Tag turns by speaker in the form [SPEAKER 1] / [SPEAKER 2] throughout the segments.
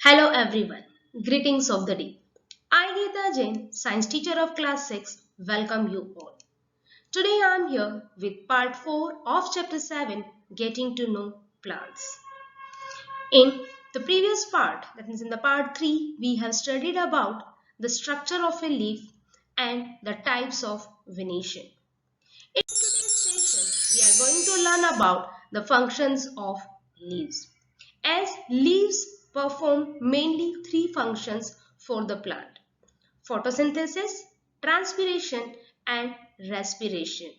[SPEAKER 1] Hello everyone. Greetings of the day. I Geeta Jain, science teacher of class 6, welcome you all. Today I am here with part 4 of chapter 7, getting to know plants. In the previous part, that means in the part 3, we have studied about the structure of a leaf and the types of venation. In today's session, we are going to learn about the functions of leaves. As leaves perform mainly three functions for the plant: photosynthesis, transpiration, and respiration.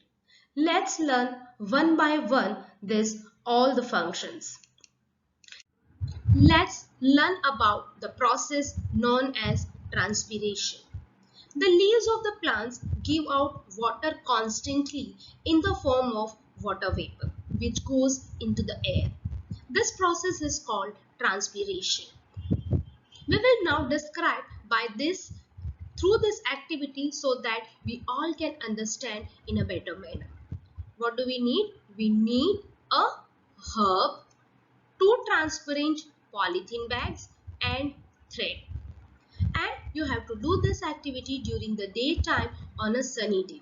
[SPEAKER 1] Let's learn one by one this all the functions. Let's learn about the process known as transpiration. The leaves of the plants give out water constantly in the form of water vapor, which goes into the air. This process is called transpiration. We will now describe by this through this activity so that we all can understand in a better manner. What do we need? We need a herb, two transparent polythene bags and thread. And you have to do this activity during the daytime on a sunny day.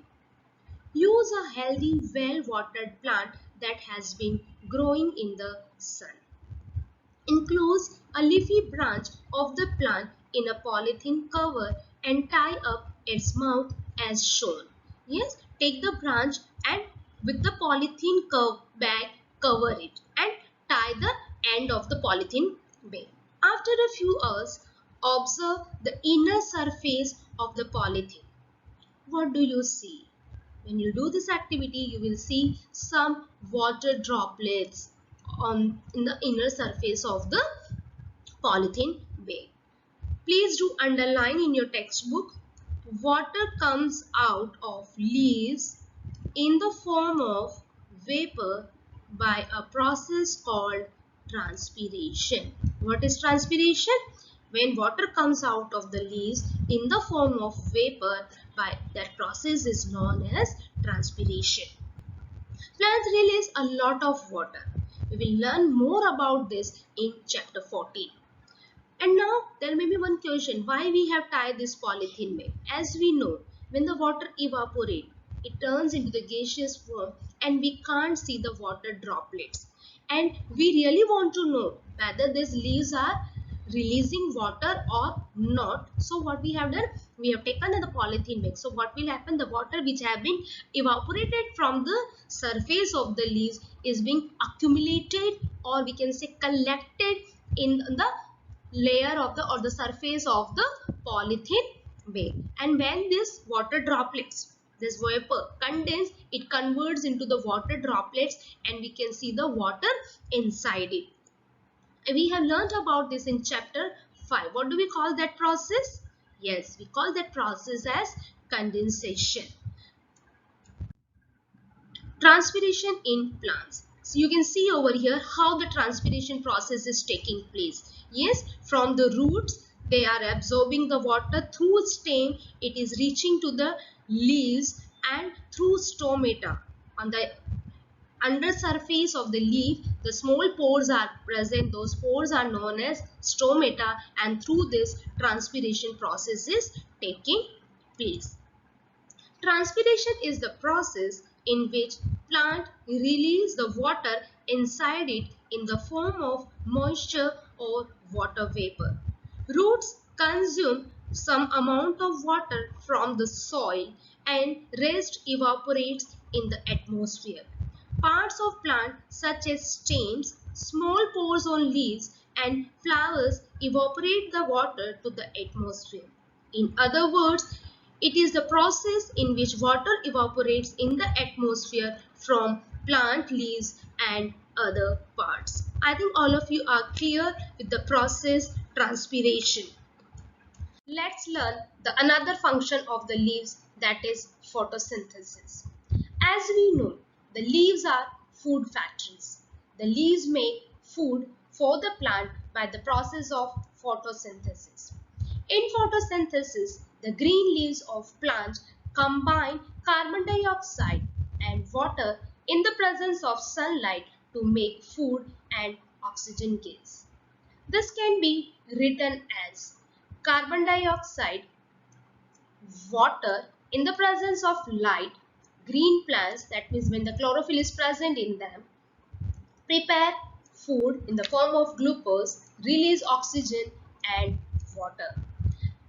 [SPEAKER 1] Use a healthy, well-watered plant that has been growing in the sun. Enclose a leafy branch of the plant in a polythene cover and tie up its mouth as shown. Yes, take the branch and with the polythene bag cover it and tie the end of the polythene bag. After a few hours, observe the inner surface of the polythene. What do you see? When you do this activity, you will see some water droplets in the inner surface of the polythene bag. Please do underline in your textbook. Water comes out of leaves in the form of vapor by a process called transpiration. What is transpiration? When water comes out of the leaves in the form of vapor, by that process is known as transpiration. Plants release a lot of water. We will learn more about this in chapter 14. And now there may be one question: why we have tied this polythene bag? As we know, when the water evaporates, it turns into the gaseous form and we can't see the water droplets. And we really want to know whether these leaves are releasing water or not. So what we have done, we have taken the polythene bag. So what will happen, the water which have been evaporated from the surface of the leaves is being accumulated, or we can say collected in the layer of the or the surface of the polythene bag. And when this water droplets, this vapor condense, it converts into the water droplets and we can see the water inside it. We have learned about this in chapter 5. What do we call that process? Yes, we call that process as condensation. Transpiration in plants. So you can see over here how the transpiration process is taking place. Yes, from the roots they are absorbing the water, through stem it is reaching to the leaves, and through stomata on the under surface of the leaf the small pores are present. Those pores are known as stomata, and through this transpiration process is taking place. Transpiration is the process in which plant release the water inside it in the form of moisture or water vapor. Roots consume some amount of water from the soil and rest evaporates in the atmosphere. Parts of plant such as stems, small pores on leaves and flowers evaporate the water to the atmosphere. In other words, it is the process in which water evaporates in the atmosphere from plant leaves and other parts. I think all of you are clear with the process transpiration. Let's learn the another function of the leaves, that is photosynthesis. As we know, the leaves are food factories. The leaves make food for the plant by the process of photosynthesis. In photosynthesis, the green leaves of plants combine carbon dioxide and water in the presence of sunlight to make food and oxygen gas. This can be written as carbon dioxide, water in the presence of light, green plants, that means when the chlorophyll is present in them, prepare food in the form of glucose, release oxygen and water.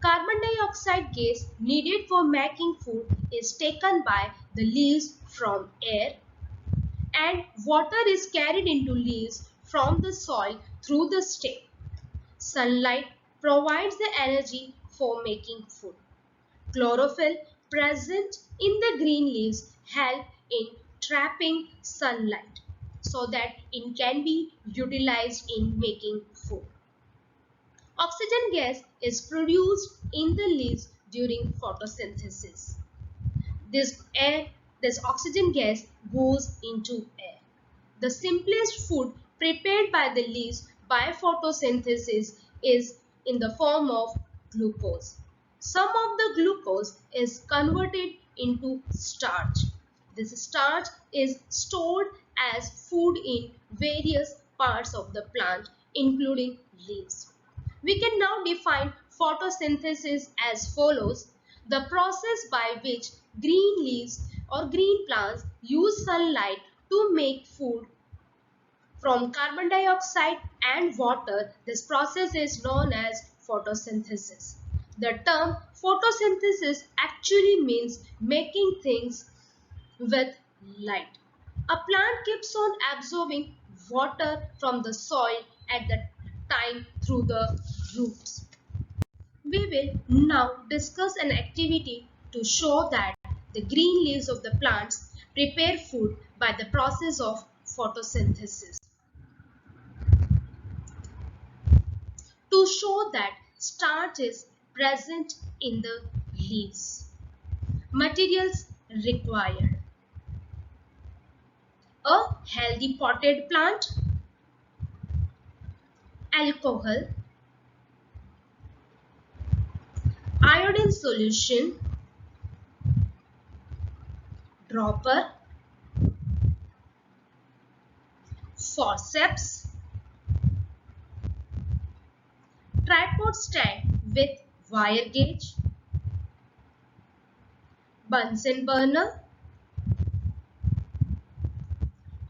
[SPEAKER 1] Carbon dioxide gas needed for making food is taken by the leaves from air, and water is carried into leaves from the soil through the stem. Sunlight provides the energy for making food. Chlorophyll present in the green leaves help in trapping sunlight so that it can be utilized in making food. Oxygen gas is produced in the leaves during photosynthesis. This oxygen gas goes into air. The simplest food prepared by the leaves by photosynthesis is in the form of glucose. Some of the glucose is converted into starch. This starch is stored as food in various parts of the plant, including leaves. We can now define photosynthesis as follows: the process by which green leaves or green plants use sunlight to make food from carbon dioxide and water. This process is known as photosynthesis. The term photosynthesis actually means making things with light. A plant keeps on absorbing water from the soil at the time through the roots. We will now discuss an activity to show that the green leaves of the plants prepare food by the process of photosynthesis. To show that starch is present in the leaves. Materials required: a healthy potted plant, alcohol, iodine solution, dropper, forceps, tripod stand with wire gauge, Bunsen burner,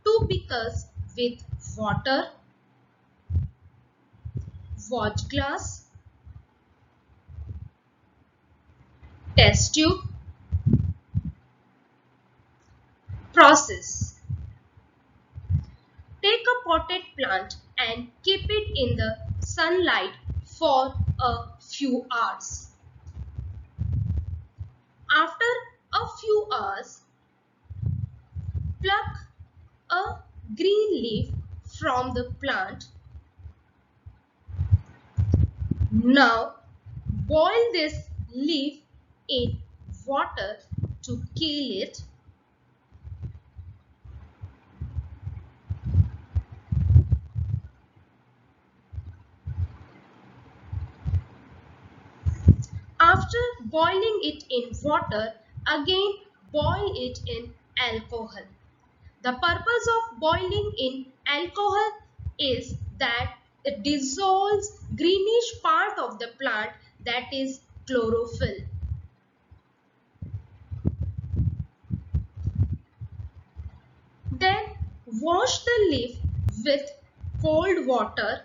[SPEAKER 1] two beakers with water, watch glass, test tube. Process: take a potted plant and keep it in the sunlight for a few hours. After a few hours, pluck a green leaf from the plant. Now boil this leaf in water to kill it. After boiling it in water, again boil it in alcohol. The purpose of boiling in alcohol is that it dissolves greenish part of the plant, that is chlorophyll. Then wash the leaf with cold water.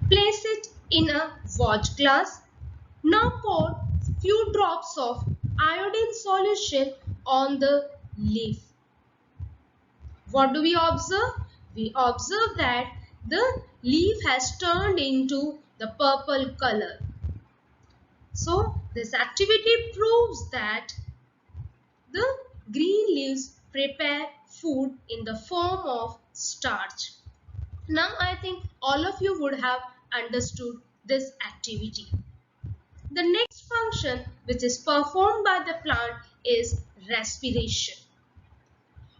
[SPEAKER 1] Place it in a watch glass. Now pour few drops of iodine solution on the leaf. What do we observe? We observe that the leaf has turned into the purple color. So this activity proves that the green leaves prepare food in the form of starch. Now I think all of you would have understood this activity. The next function which is performed by the plant is respiration.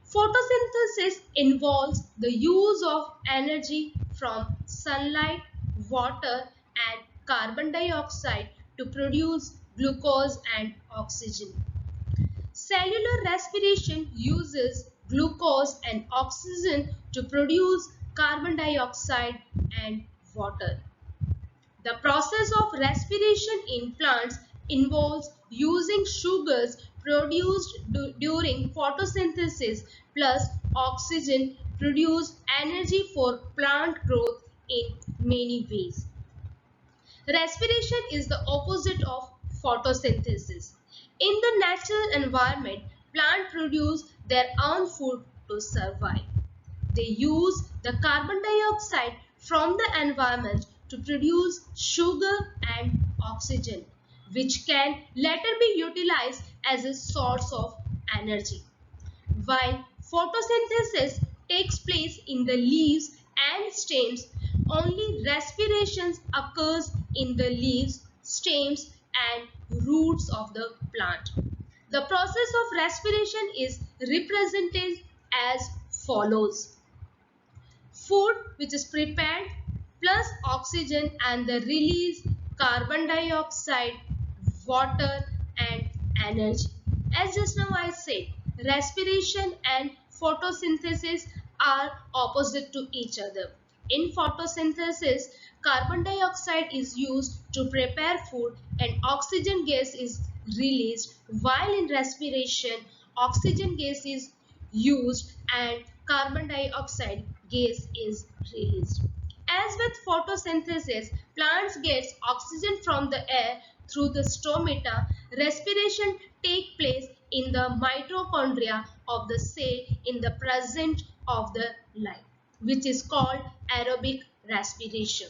[SPEAKER 1] Photosynthesis involves the use of energy from sunlight, water and carbon dioxide to produce glucose and oxygen. Cellular respiration uses glucose and oxygen to produce carbon dioxide and water. The process of respiration in plants involves using sugars produced during photosynthesis plus oxygen produce energy for plant growth in many ways. Respiration is the opposite of photosynthesis. In the natural environment, plants produce their own food to survive. They use the carbon dioxide from the environment to produce sugar and oxygen, which can later be utilized as a source of energy. While photosynthesis takes place in the leaves and stems, only respiration occurs in the leaves, stems and roots of the plant. The process of respiration is represented as follows. Food which is prepared plus oxygen and the release carbon dioxide, water and energy. As just now I said, respiration and photosynthesis are opposite to each other. In photosynthesis, carbon dioxide is used to prepare food and oxygen gas is released, while in respiration, oxygen gas is used and carbon dioxide gas is released. As with photosynthesis, plants get oxygen from the air through the stomata. Respiration takes place in the mitochondria of the cell in the presence of the light, which is called aerobic respiration.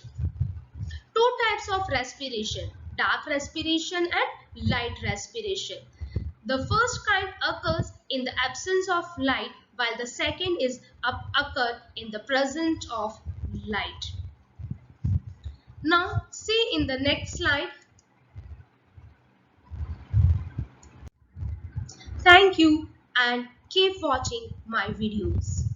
[SPEAKER 1] Two types of respiration, dark respiration and light respiration. The first kind occurs in the absence of light, while the second is occur in the presence of light. Now see in the next slide. Thank you and keep watching my videos.